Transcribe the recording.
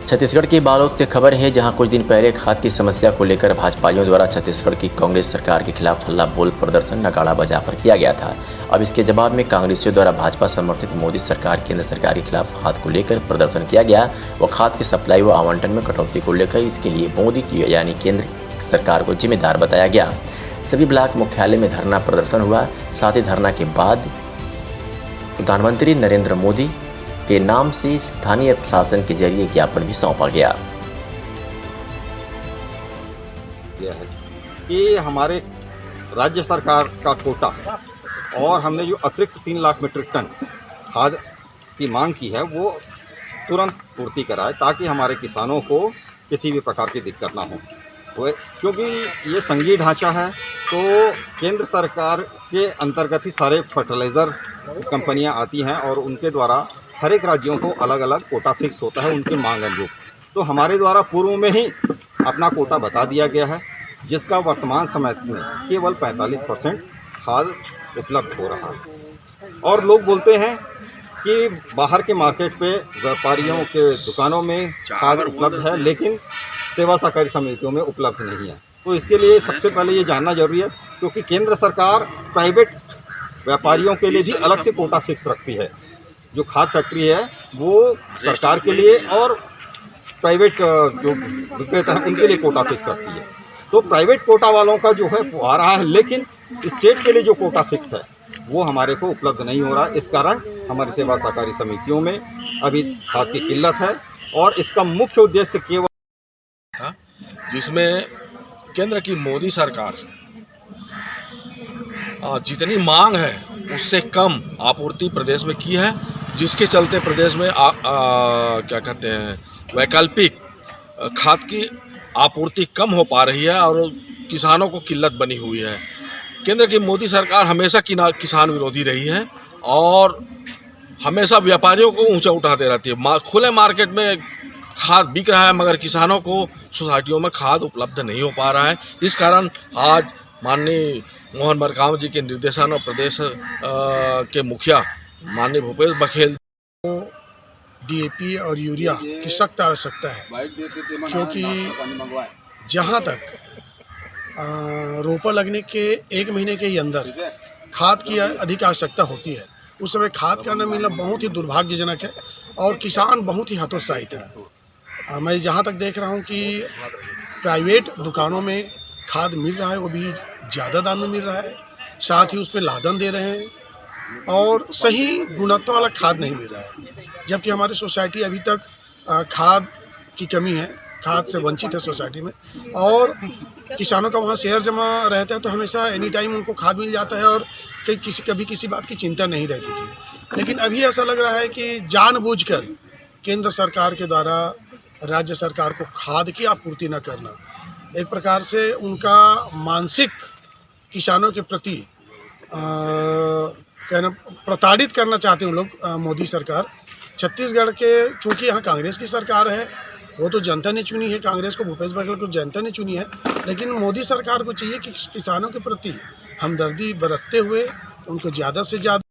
छत्तीसगढ़ की बालोद से खबर है, जहां कुछ दिन पहले खाद की समस्या को लेकर भाजपाइयों द्वारा छत्तीसगढ़ की कांग्रेस सरकार के खिलाफ हल्ला बोल प्रदर्शन नगाड़ा बजा पर किया गया था। अब इसके जवाब में कांग्रेसियों द्वारा भाजपा समर्थित मोदी सरकार केंद्र सरकार के खिलाफ खाद को लेकर प्रदर्शन किया गया व खाद की सप्लाई व आवंटन में कटौती को लेकर इसके लिए मोदी की यानी केंद्र सरकार को जिम्मेदार बताया गया। सभी ब्लॉक मुख्यालय में धरना प्रदर्शन हुआ। साथ ही धरना के बाद प्रधानमंत्री नरेंद्र मोदी के नाम से स्थानीय प्रशासन के जरिए ज्ञापन भी सौंपा गया। यह है कि हमारे राज्य सरकार का कोटा और हमने जो अतिरिक्त 3 लाख मीट्रिक टन खाद की मांग की है वो तुरंत पूर्ति कराए, ताकि हमारे किसानों को किसी भी प्रकार की दिक्कत ना हो। क्योंकि ये संघीय ढांचा है, तो केंद्र सरकार के अंतर्गत ही सारे फर्टिलाइज़र कंपनियां आती हैं और उनके द्वारा हर एक राज्यों को अलग अलग कोटा फिक्स होता है उनकी मांग अनुरूप। तो हमारे द्वारा पूर्व में ही अपना कोटा बता दिया गया है, जिसका वर्तमान समय में केवल 45% खाद उपलब्ध हो रहा है। और लोग बोलते हैं कि बाहर के मार्केट पे व्यापारियों के दुकानों में खाद उपलब्ध है, लेकिन सेवा सहकारी समितियों में उपलब्ध नहीं है। तो इसके लिए सबसे पहले ये जानना जरूरी है, क्योंकि केंद्र सरकार प्राइवेट व्यापारियों के लिए भी अलग से कोटा फिक्स रखती है। जो खाद फैक्ट्री है वो सरकार के लिए और प्राइवेट जो विक्रेता हैं उनके लिए कोटा फिक्स रखती है। तो प्राइवेट कोटा वालों का जो है वो आ रहा है, लेकिन स्टेट के लिए जो कोटा फिक्स है वो हमारे को उपलब्ध नहीं हो रहा। इस कारण हमारी सेवा सहकारी समितियों में अभी खाद की किल्लत है और इसका मुख्य उद्देश्य केवल था, जिसमें केंद्र की मोदी सरकार जितनी मांग है उससे कम आपूर्ति प्रदेश में की है, जिसके चलते प्रदेश में क्या कहते हैं वैकल्पिक खाद की आपूर्ति कम हो पा रही है और किसानों को किल्लत बनी हुई है। केंद्र की मोदी सरकार हमेशा किसान विरोधी रही है और हमेशा व्यापारियों को ऊंचा उठाते रहती है। खुले मार्केट में खाद बिक रहा है, मगर किसानों को सोसाइटियों में खाद उपलब्ध नहीं हो पा रहा है। इस कारण आज माननीय मोहन मरकाम जी के निर्देशन और प्रदेश के मुखिया माननीय भूपेश बघेल डीएपी और यूरिया की सख्त आवश्यकता है, क्योंकि जहाँ तक रोपा लगने के 1 महीने के ही अंदर खाद की अधिक आवश्यकता होती है, उस समय खाद का न मिलना बहुत ही दुर्भाग्यजनक है और किसान बहुत ही हतोत्साहित है। मैं जहाँ तक देख रहा हूँ कि प्राइवेट दुकानों में खाद मिल रहा है, वो भी ज़्यादा दाम में मिल रहा है, साथ ही उस पर लादन दे रहे हैं और सही गुणवत्ता वाला खाद नहीं मिल रहा है। जबकि हमारी सोसाइटी अभी तक खाद की कमी है, खाद से वंचित है सोसाइटी में, और किसानों का वहाँ शेयर जमा रहता है तो हमेशा एनी टाइम उनको खाद मिल जाता है और कभी किसी बात की चिंता नहीं रहती थी। लेकिन अभी ऐसा लग रहा है कि जानबूझकर केंद्र सरकार के द्वारा राज्य सरकार को खाद की आपूर्ति न करना एक प्रकार से उनका मानसिक किसानों के प्रति कहना प्रताड़ित करना चाहते हैं उन लोग। मोदी सरकार छत्तीसगढ़ के, चूँकि यहाँ कांग्रेस की सरकार है, वो तो जनता ने चुनी है, कांग्रेस को भूपेश बघेल को जनता ने चुनी है, लेकिन मोदी सरकार को चाहिए कि किसानों के प्रति हमदर्दी बरतते हुए उनको ज़्यादा से ज़्यादा